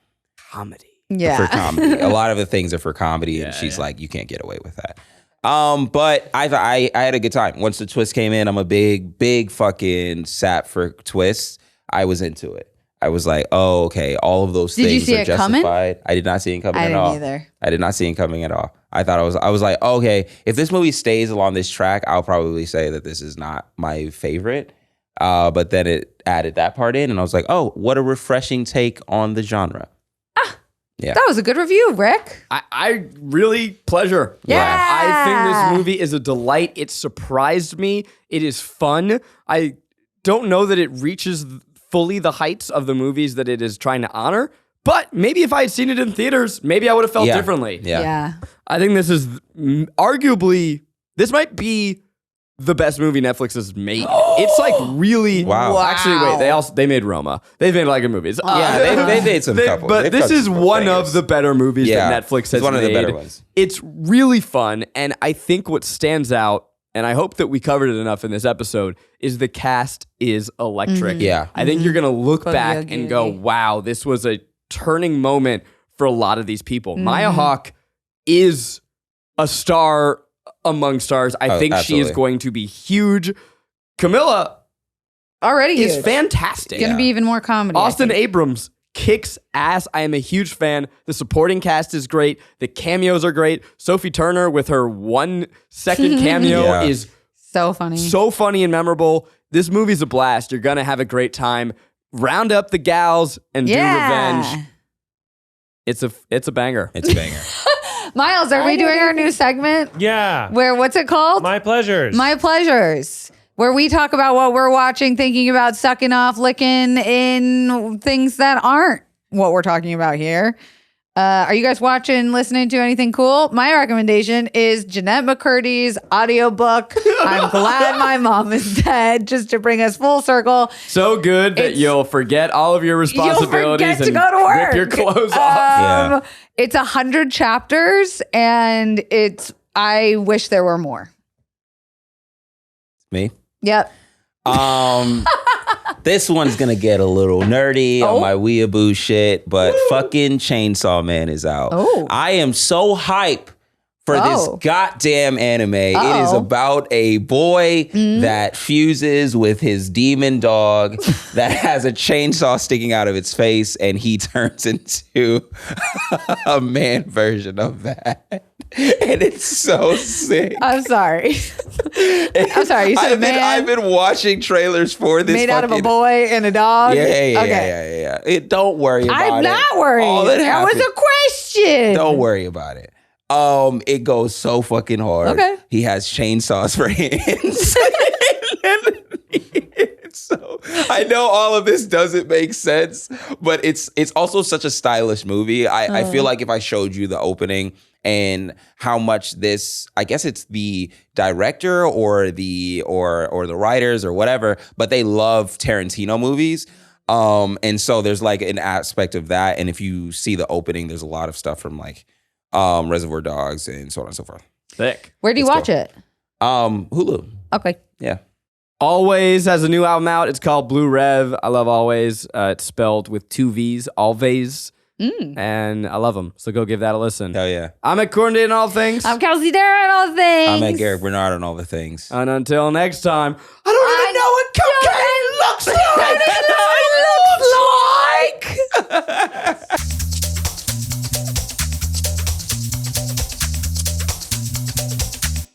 Comedy. Yeah. For comedy. A lot of the things are for comedy, and she's like, you can't get away with that. But I had a good time. Once the twist came in, I'm a big fucking sap for twists. I was into it. I was like, oh, okay, all of those Did you things see are it coming? justified. I did not see it coming I at all. didn't either. I did not see it coming at all. I was like, okay, if this movie stays along this track, I'll probably say that this is not my favorite. But then it added that part in, and I was like, oh, what a refreshing take on the genre. Yeah. That was a good review, Rick. I really pleasure. Yeah. I think this movie is a delight. It surprised me. It is fun. I don't know that it reaches fully the heights of the movies that it is trying to honor, but maybe if I had seen it in theaters, maybe I would have felt differently. Yeah. I think this is arguably, this might be the best movie Netflix has made. It's like really. Wow. Actually, wait. They made Roma. They've made like good movies. Yeah, they made some couple. But They've this got is some one bangers. of the better movies Yeah, that Netflix has made. it's one of the better ones. It's really fun, and I think what stands out, and I hope that we covered it enough in this episode, is the cast is electric. Yeah. I think you're gonna look But back and go, wow, this was a turning moment for a lot of these people. Maya Hawke is a star among stars. I think she is absolutely. going to be huge. Camilla, Already is huge. fantastic. Gonna be even more comedy. I Austin think. Abrams kicks ass. I am a huge fan. The supporting cast is great. The cameos are great. Sophie Turner with her 1 second cameo Yeah. is So funny. so funny and memorable. This movie's a blast. You're gonna have a great time. Round up the gals and do revenge. It's a banger. It's a banger. Miles, are we doing our new segment? Yeah. What's it called? My pleasures. My Pleasures, where we talk about what we're watching, thinking about, sucking off, licking in things that aren't what we're talking about here. Are you guys watching, listening to anything cool? My recommendation is Jeanette McCurdy's audiobook, I'm Glad My Mom Is Dead, just to bring us full circle. So good that you'll forget all of your responsibilities You'll forget to and go to work. rip your clothes off. It's 100 chapters, and I wish there were more. Me? Yep. This one's gonna get a little nerdy on my weeaboo shit, but fucking Chainsaw Man is out. Oh. I am so hype for this goddamn anime. It is about a boy that fuses with his demon dog that has a chainsaw sticking out of its face, and he turns into a man version of that. And it's so sick. I'm sorry. I'm sorry. You said a man I've been watching trailers for this. made out of a boy and a dog. Yeah. Don't worry about it. I'm not worried. All that That was happened- a question. Don't worry about it. It goes so fucking hard. Okay. He has chainsaws for hands. So I know all of this doesn't make sense, but it's also such a stylish movie. I feel like if I showed you the opening and how much this, I guess it's the director or the writers or whatever, but they love Tarantino movies. And so there's like an aspect of that. And if you see the opening, there's a lot of stuff from like Reservoir Dogs and so on and so forth. Thick. Where do you watch it? Hulu. Okay. Yeah. Always has a new album out. It's called Blue Rev. I love Always. It's spelled with 2 V's, Always. And I love them. So go give that a listen. Hell yeah. I'm at Corndy and all things. I'm Kelsey Darragh and all things. I'm at Garrick Bernard on all the things. And until next time, I don't